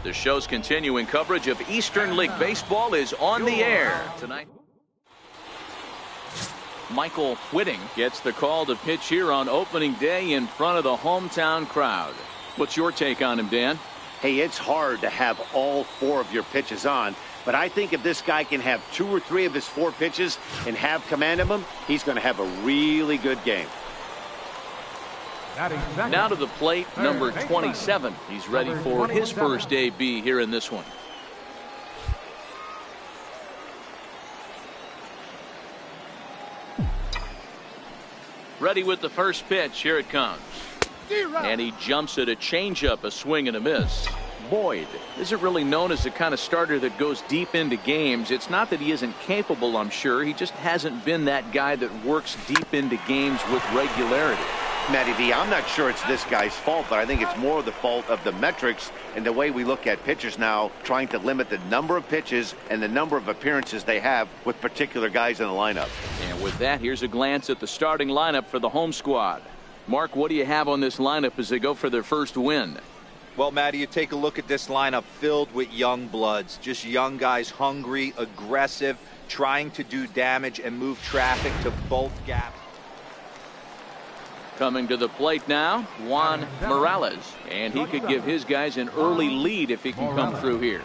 The show's continuing coverage of Eastern League Baseball is on the air tonight. Michael Whitting gets the call to pitch here on opening day in front of the hometown crowd. What's your take on him, Dan? Hey, it's hard to have all 4 of your pitches on, but I think if this guy can have 2 or 3 of his 4 pitches and have command of them, he's going to have a really good game. Now to the plate, number 27. He's ready for his first AB here in this one. Ready with the first pitch. Here it comes. And he jumps at a changeup, a swing and a miss. Boyd isn't really known as the kind of starter that goes deep into games. It's not that he isn't capable, I'm sure. He just hasn't been that guy that works deep into games with regularity. Matty V, I'm not sure it's this guy's fault, but I think it's more the fault of the metrics and the way we look at pitchers now, trying to limit the number of pitches and the number of appearances they have with particular guys in the lineup. And with that, here's a glance at the starting lineup for the home squad. Mark, what do you have on this lineup as they go for their first win? Well, Matty, you take a look at this lineup filled with young bloods, just young guys, hungry, aggressive, trying to do damage and move traffic to both gaps. Coming to the plate now, Juan Morales, and he could give his guys an early lead if he can come through here.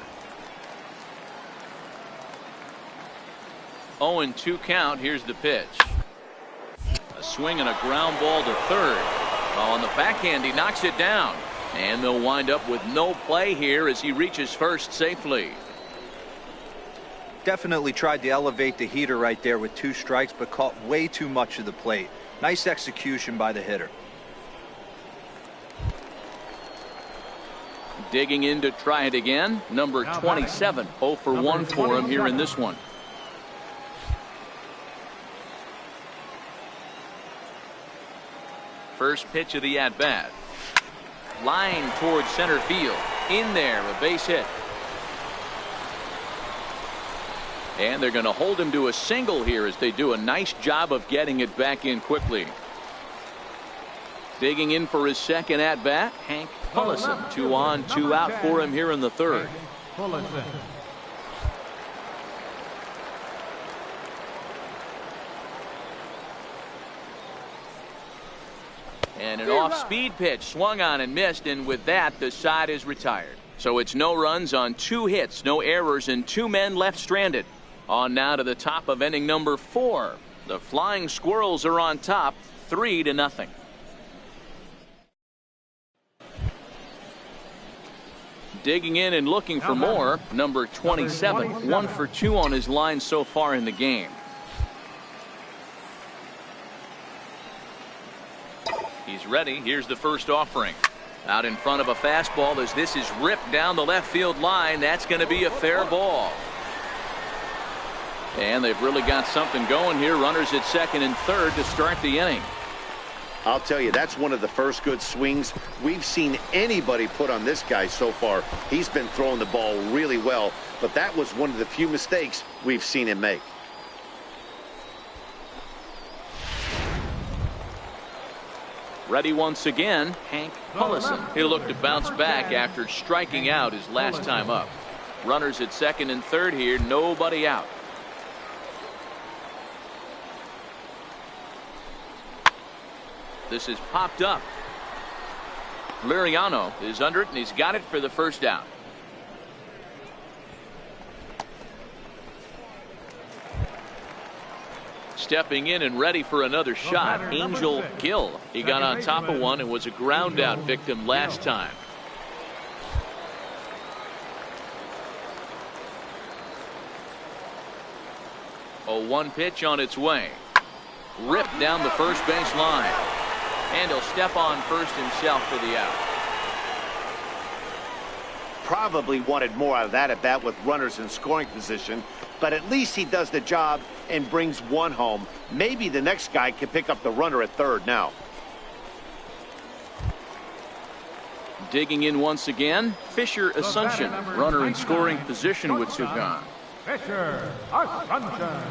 0-2 count. Here's the pitch. A swing and a ground ball to third. On the backhand, he knocks it down. And they'll wind up with no play here as he reaches first safely. Definitely tried to elevate the heater right there with 2 strikes, but caught way too much of the plate. Nice execution by the hitter. Digging in to try it again. Number 27. 0 for 1 for him here in this one. First pitch of the at-bat. Line towards center field. In there, a base hit. And they're going to hold him to a single here as they do a nice job of getting it back in quickly. Digging in for his second at bat, Hank Pullison. 2 on, 2 out for him here in the third. And an off-speed pitch swung on and missed, and with that the side is retired. So it's no runs on 2 hits, no errors, and 2 men left stranded. On now to the top of inning number 4. The Flying Squirrels are on top, 3-0. Digging in and looking for more, number 27. 1 for 2 on his line so far in the game. He's ready. Here's the first offering. Out in front of a fastball as this is ripped down the left field line. That's going to be a fair ball. And they've really got something going here. Runners at second and third to start the inning. I'll tell you, that's one of the first good swings we've seen anybody put on this guy so far. He's been throwing the ball really well, but that was one of the few mistakes we've seen him make. Ready once again, Hank Pullison. He'll look to bounce back after striking out his last time up. Runners at second and third here, nobody out. This is popped up. Liriano is under it, and he's got it for the first down. Stepping in and ready for another shot, Angel Gill. He got on top of one and was a ground out victim last time. A 1 pitch on its way. Ripped down the first base line. And he'll step on first himself for the out. Probably wanted more out of that at bat with runners in scoring position, but at least he does the job and brings one home. Maybe the next guy can pick up the runner at third now. Digging in once again, Fisher Asuncion, runner in scoring position with two gone. Fisher Asuncion.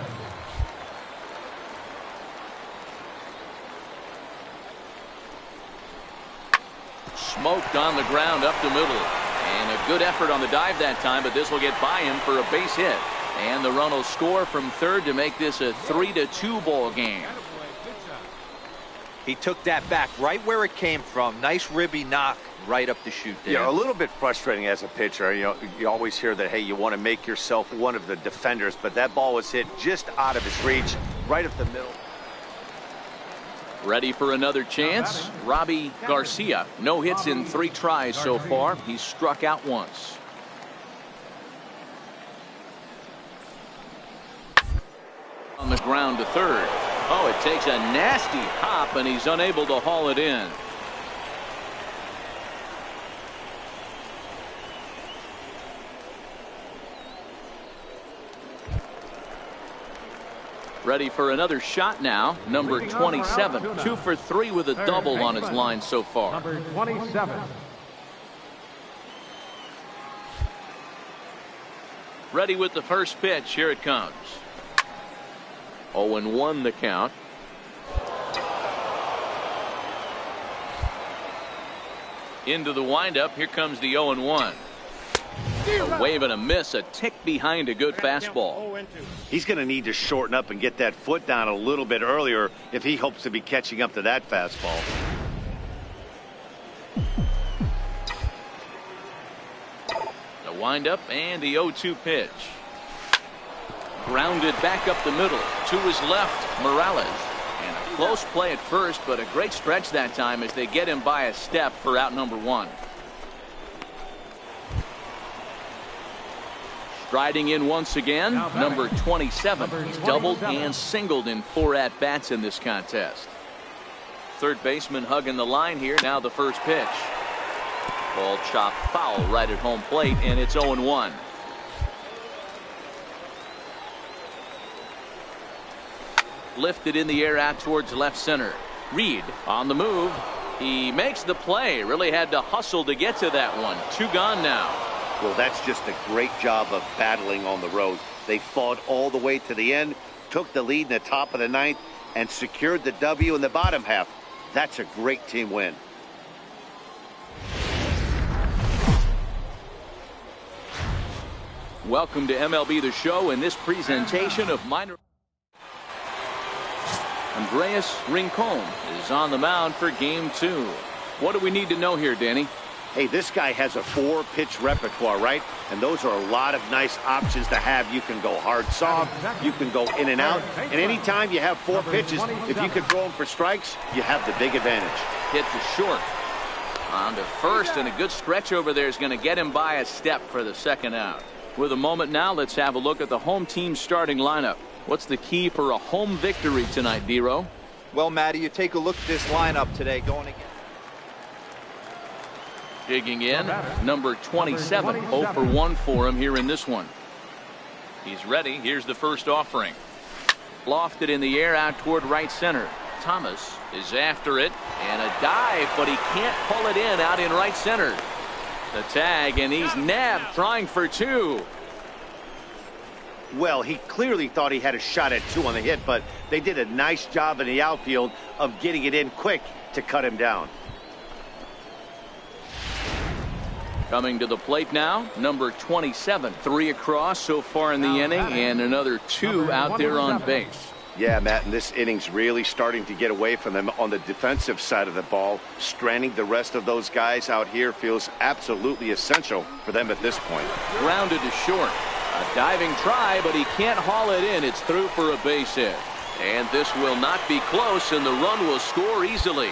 Smoked on the ground up the middle. And a good effort on the dive that time, but this will get by him for a base hit. And the run will score from third to make this a 3-2 ball game. He took that back right where it came from. Nice ribby knock right up the chute there. Yeah, a little bit frustrating as a pitcher. You know, you always hear that, hey, you want to make yourself one of the defenders, but that ball was hit just out of his reach, right up the middle. Ready for another chance? Robbie Garcia. No hits in 3 tries so far. He's struck out once. On the ground to third. Oh, it takes a nasty hop, and he's unable to haul it in. Ready for another shot now. Number 27. 2 for 3 with a double on his line so far. Number 27. Ready with the first pitch. Here it comes. 0-1 the count. Into the windup. Here comes the 0-1. A wave and a miss, a tick behind a good fastball. He's going to need to shorten up and get that foot down a little bit earlier if he hopes to be catching up to that fastball. The windup and the 0-2 pitch. Grounded back up the middle. To his left, Morales. And a close play at first, but a great stretch that time as they get him by a step for out number 1. Striding in once again, number 27. He's doubled and singled in 4 at-bats in this contest. Third baseman hugging the line here. Now the first pitch. Ball chopped foul right at home plate, and it's 0-1. Lifted in the air out towards left center. Reed on the move. He makes the play. Really had to hustle to get to that one. 2 gone now. Well, that's just a great job of battling on the road. They fought all the way to the end, took the lead in the top of the 9th, and secured the W in the bottom half. That's a great team win. Welcome to MLB The Show in this presentation of minor. Andreas Rincon is on the mound for game 2. What do we need to know here, Danny? Hey, this guy has a 4-pitch repertoire, right? And those are a lot of nice options to have. You can go hard soft, you can go in and out, and anytime you have 4 pitches, if you can throw them for strikes, you have the big advantage. Hit to short. On to first, and a good stretch over there is going to get him by a step for the second out. With a moment now, let's have a look at the home team's starting lineup. What's the key for a home victory tonight, D-Row? Well, Matty, you take a look at this lineup today going again. Digging in, number 27, 0 for 1 for him here in this one. He's ready. Here's the first offering. Lofted in the air out toward right center. Thomas is after it, and a dive, but he can't pull it in out in right center. The tag, and he's nabbed, trying for two. Well, he clearly thought he had a shot at two on the hit, but they did a nice job in the outfield of getting it in quick to cut him down. Coming to the plate now, number 27. 3 across so far in the inning, and another 2 out there on base. Yeah, Matt, and this inning's really starting to get away from them on the defensive side of the ball. Stranding the rest of those guys out here feels absolutely essential for them at this point. Grounded to short. A diving try, but he can't haul it in. It's through for a base hit. And this will not be close, and the run will score easily.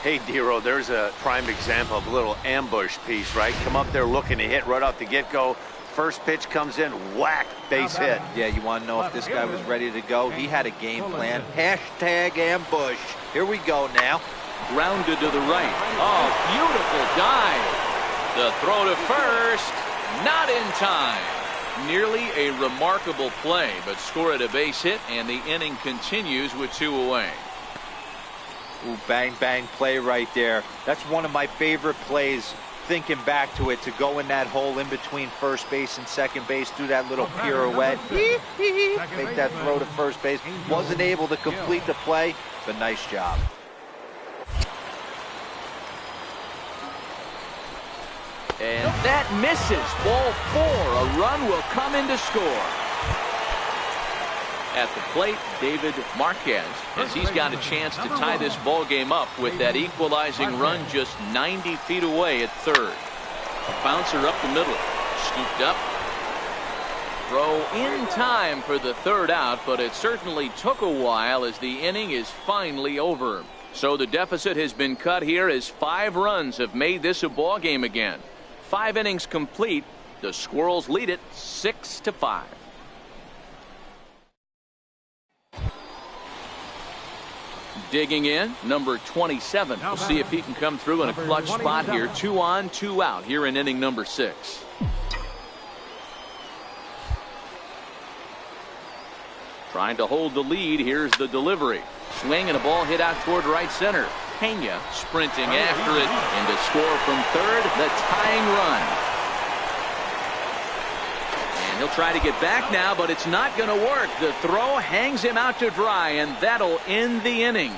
Hey, Dero, there's a prime example of a little ambush piece, right? Come up there looking to hit right off the get-go. First pitch comes in, whack, base hit. Yeah, you want to know if this guy was ready to go? He had a game plan. Hashtag ambush. Here we go now. Grounded to the right. Oh, beautiful dive. The throw to first. Not in time. Nearly a remarkable play, but score at a base hit, and the inning continues with 2 away. Ooh, bang, bang play right there. That's one of my favorite plays, thinking back to it, to go in that hole in between first base and second base, do that little pirouette, make that throw to first base. Wasn't able to complete the play, but nice job. And that misses. Ball 4. A run will come in to score. At the plate, David Marquez, as he's got a chance to tie this ball game up with that equalizing run just 90 feet away at third. A bouncer up the middle. Scooped up. Throw in time for the third out, but it certainly took a while as the inning is finally over. So the deficit has been cut here as 5 runs have made this a ball game again. 5 innings complete. The Squirrels lead it 6-5. Digging in, number 27. We'll see if he can come through in a clutch spot here. 2 on, 2 out here in inning number 6. Trying to hold the lead. Here's the delivery. Swing and a ball hit out toward right center. Pena sprinting after it, and to score from third, the tying run. And he'll try to get back now, but it's not going to work. The throw hangs him out to dry, and that'll end the inning.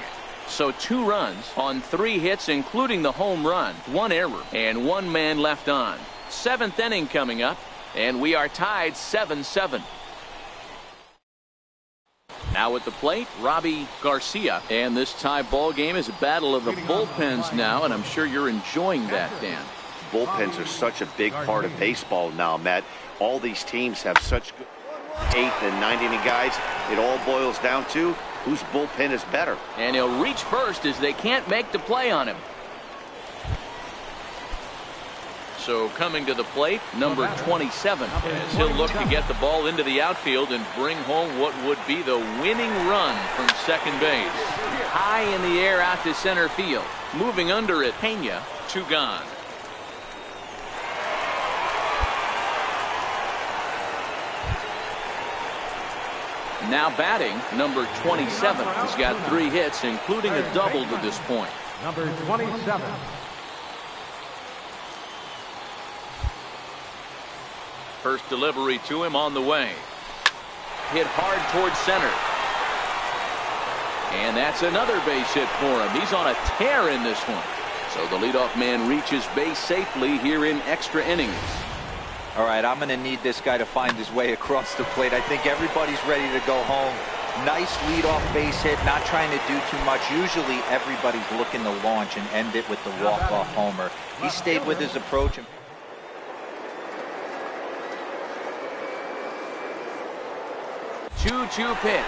So 2 runs on 3 hits, including the home run, 1 error, and 1 man left on. 7th inning coming up, and we are tied 7-7. Now at the plate, Robbie Garcia. And this tie ball game is a battle of the bullpens now, and I'm sure you're enjoying that, Dan. Bullpens are such a big part of baseball now, Matt. All these teams have such good 8th and 9th inning guys. It all boils down to whose bullpen is better. And he'll reach first as they can't make the play on him. So coming to the plate, number 27, as he'll look to get the ball into the outfield and bring home what would be the winning run from second base. High in the air out to center field. Moving under it, Pena, 2 gone. Now batting, number 27. He's got 3 hits, including a double to this point. Number 27. First delivery to him on the way. Hit hard towards center. And that's another base hit for him. He's on a tear in this one. So the leadoff man reaches base safely here in extra innings. All right, I'm going to need this guy to find his way across the plate. I think everybody's ready to go home. Nice leadoff base hit, not trying to do too much. Usually everybody's looking to launch and end it with the walk-off homer. He stayed with his approach. 2-2 pitch.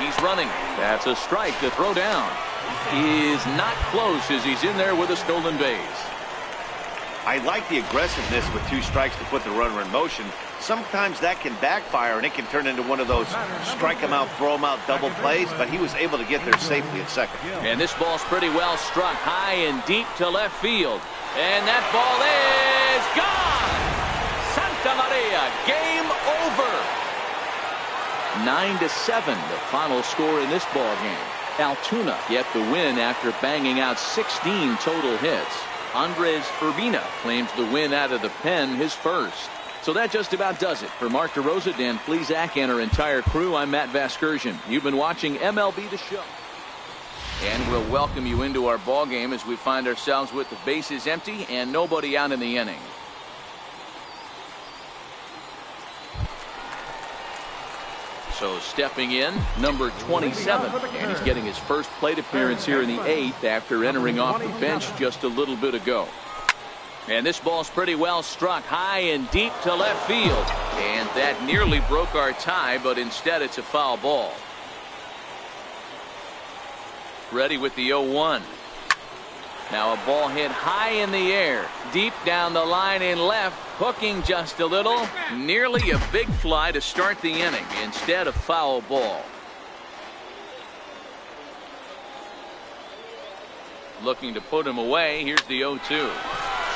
He's running. That's a strike to throw down. He is not close as he's in there with a stolen base. I like the aggressiveness with 2 strikes to put the runner in motion. Sometimes that can backfire, and it can turn into one of those strike him out, throw him out double plays, but he was able to get there safely at second. And this ball's pretty well struck high and deep to left field. And that ball is gone. Santa Maria, game over. 9-7, the final score in this ball game. Altoona get the win after banging out 16 total hits. Andres Urbina claims the win out of the pen, his first. So that just about does it. For Mark DeRosa, Dan Plesac, and our entire crew, I'm Matt Vasgersian. You've been watching MLB The Show. And we'll welcome you into our ball game as we find ourselves with the bases empty and nobody out in the inning. So stepping in, number 27, and he's getting his first plate appearance here in the 8th after entering off the bench just a little bit ago. And this ball's pretty well struck high and deep to left field. And that nearly broke our tie, but instead it's a foul ball. Ready with the 0-1. Now a ball hit high in the air, deep down the line in left, hooking just a little. Nearly a big fly to start the inning. Instead, a foul ball. Looking to put him away. Here's the 0-2.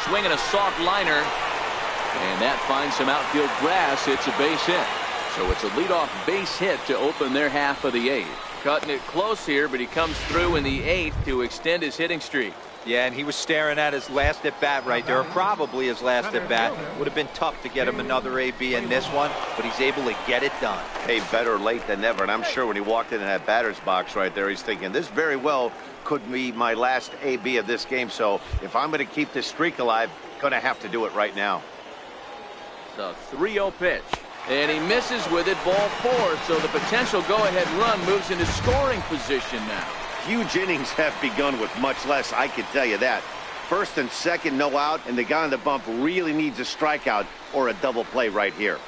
Swinging a soft liner, and that finds some outfield grass. It's a base hit. So it's a leadoff base hit to open their half of the 8th. Cutting it close here, but he comes through in the 8th to extend his hitting streak. Yeah, and he was staring at his last at bat right there, probably his last at bat. Would have been tough to get him another AB in this one, but he's able to get it done. Hey, better late than never. And I'm sure when he walked into that batter's box right there, he's thinking this very well could be my last AB of this game. So if I'm going to keep this streak alive, going to have to do it right now. The 3-0 pitch. And he misses with it, ball 4. So the potential go-ahead run moves into scoring position now. Huge innings have begun with much less, I can tell you that. First and second, no out, and the guy on the bump really needs a strikeout or a double play right here.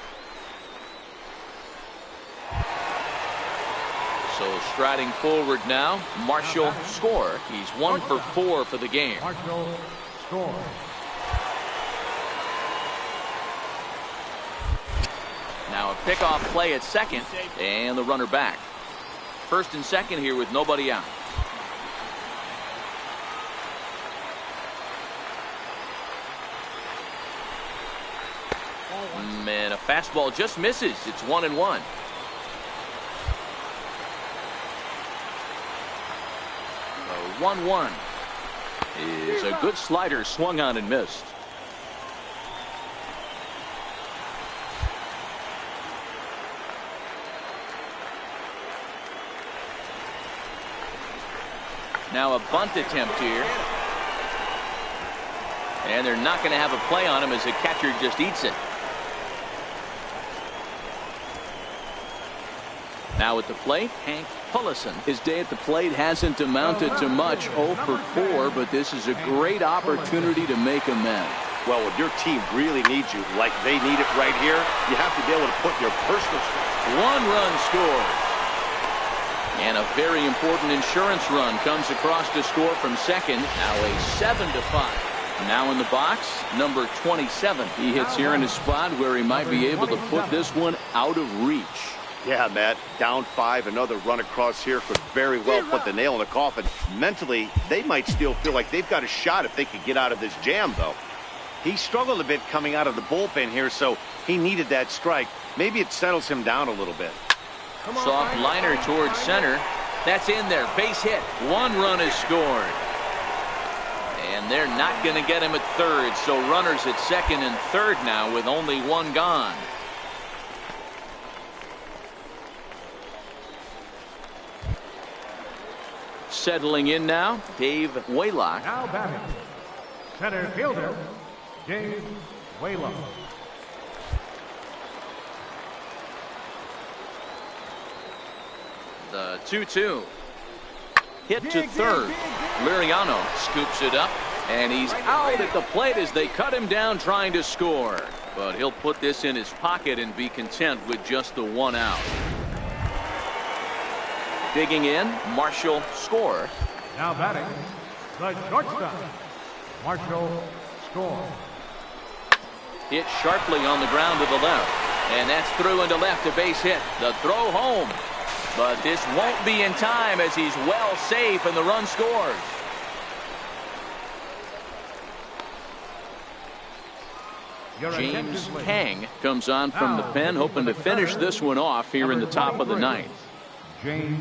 So striding forward now, Marshall score. He's 1 for 4 for the game. Marshall score. Now a pickoff play at second, and the runner back. First and second here with nobody out. And a fastball just misses. It's 1-1. A 1-1 is a good slider swung on and missed. Now a bunt attempt here. And they're not going to have a play on him as the catcher just eats it. Now at the plate, Hank Pullison. His day at the plate hasn't amounted to much, 0 for 4, but this is a great opportunity to make amends. Well, when your team really needs you, like they need it right here, you have to be able to put your personal strength. 1 run scored. And a very important insurance run comes across to score from second. Now a 7-5. Now in the box, number 27. He hits here in a spot where he might be able to put this one out of reach. Yeah, Matt, down 5, another run across here could very well put the nail in the coffin. Mentally, they might still feel like they've got a shot if they could get out of this jam, though. He struggled a bit coming out of the bullpen here, so he needed that strike. Maybe it settles him down a little bit. Soft liner towards center. That's in there. Base hit. 1 run is scored. And they're not going to get him at third, so runners at second and third now with only 1 gone. Settling in now, Dave Waylock. Now batting, center fielder, Dave Waylock. The 2-2. Hit to third. Liriano scoops it up, and he's out at the plate as they cut him down trying to score. But he'll put this in his pocket and be content with just the 1 out. Digging in, Marshall score. Now batting, the shortstop, Marshall score. Hit sharply on the ground to the left, and that's through into left, a base hit. The throw home, but this won't be in time as he's well safe and the run scores. James Kang comes on from the pen, hoping to finish this one off here in the top of the ninth. James.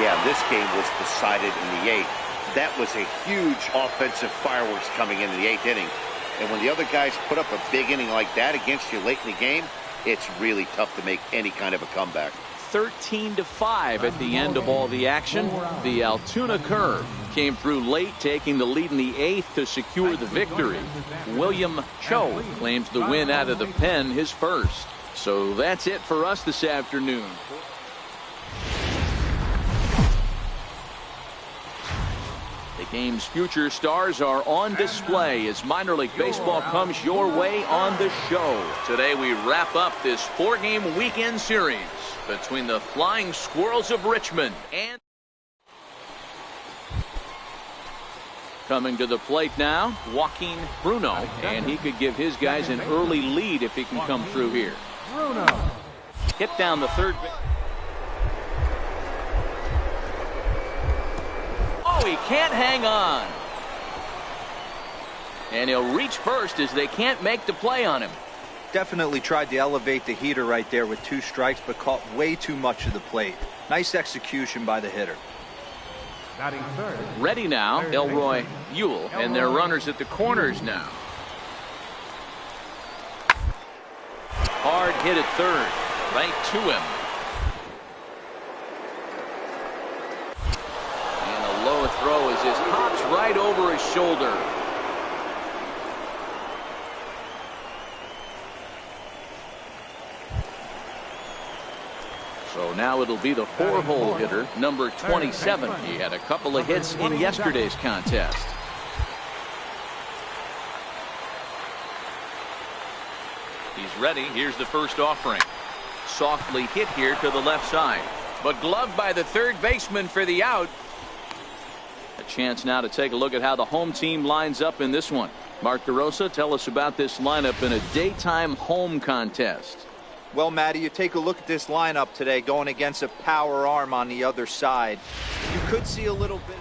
Yeah, this game was decided in the eighth. That was a huge offensive fireworks coming into the eighth inning. And when the other guys put up a big inning like that against you late in the game, it's really tough to make any kind of a comeback. 13-5 at the end of all the action. The Altoona curve came through late, taking the lead in the eighth to secure the victory. William Cho claims the win out of the pen, his first. So that's it for us this afternoon. The game's future stars are on display as minor league baseball comes your way on the show. Today we wrap up this four-game weekend series between the Flying Squirrels of Richmond and... Coming to the plate now, Joaquin Bruno, and he could give his guys an early lead if he can come through here. Bruno. Hit down the third. Oh, he can't hang on. And he'll reach first as they can't make the play on him. Definitely tried to elevate the heater right there with 2 strikes, but caught way too much of the plate. Nice execution by the hitter. Batting third. Ready now, Elroy Ewell, and their runners at the corners now. Hard hit at third, right to him. And a low throw as this pops right over his shoulder. So now it'll be the 4-hole hitter, number 27. He had a couple of hits in yesterday's contest. He's ready. Here's the first offering. Softly hit here to the left side, but gloved by the third baseman for the out. A chance now to take a look at how the home team lines up in this one. Mark DeRosa, tell us about this lineup in a daytime home contest. Well, Matty, you take a look at this lineup today going against a power arm on the other side. You could see a little bit.